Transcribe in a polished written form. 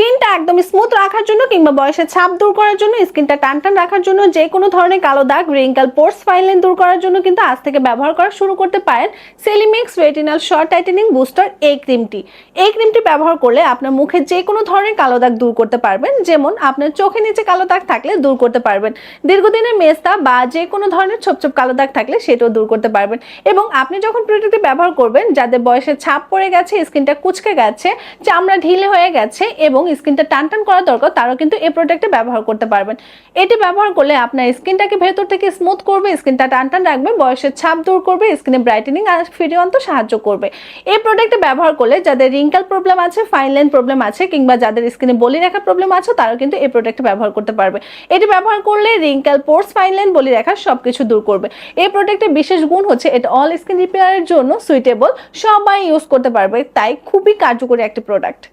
স্কিনটা একদম স্মুথ রাখার জন্য কিংবা বয়সের ছাপ দূর করার জন্য, স্কিনটা টানটান রাখার জন্য, যে কোনো ধরনের কালো দাগ, রিঙ্কেল, পোর্স, ফাইন লাইন দূর করার জন্য কিন্তু আজ থেকে ব্যবহার করা শুরু করতে পারেন সেলিমিক্স রেটিনাল শর্ট টাইটেনিং বুস্টার এই ক্রিমটি। এই ক্রিমটি ব্যবহার করলে আপনার মুখে যে কোনো ধরনের কালো দাগ দূর করতে পারবেন, যেমন আপনার চোখের নিচে কালো দাগ থাকলে দূর করতে পারবেন, দীর্ঘদিনের মেস্তা বা যে কোনো ধরনের ছোপ ছোপ কালো দাগ থাকলে সেটাও দূর করতে পারবেন। এবং আপনি যখন প্রোডাক্টটি ব্যবহার করবেন, যাদের বয়সের ছাপ পড়ে গেছে, স্কিনটা কুচকে গেছে, চামড়া ঢিলে হয়ে গেছে এবং স্কিনটা টানটান করা দরকার, তারাও কিন্তু এই প্রোডাক্টটা ব্যবহার করতে পারবেন। এটি ব্যবহার করলে আপনার স্কিনটাকে ভেতর থেকে স্মুথ করবে, স্কিনটা টানটান রাখবে, বয়সের ছাপ দূর করবে, স্কিনে ব্রাইটেনিং আর ফিরিয়ে আনতে সাহায্য করবে। এই প্রোডাক্টটা ব্যবহার করলে যাদের রিঙ্কেল প্রবলেম আছে, ফাইন লাইন প্রবলেম আছে কিংবা যাদের স্কিনে বলি রেখা প্রবলেম আছে, তারাও কিন্তু এই প্রোডাক্টটা ব্যবহার করতে পারবে। এটি ব্যবহার করলে রিঙ্কেল, পোর্স, ফাইন লাইন, বলি রেখা সবকিছু দূর করবে। এই প্রোডাক্টের বিশেষ গুণ হচ্ছে এটা অল স্কিন রিপেয়ারের জন্য সুইটেবল, সবাই ইউজ করতে পারবে, তাই খুবই কার্যকরী একটি প্রোডাক্ট।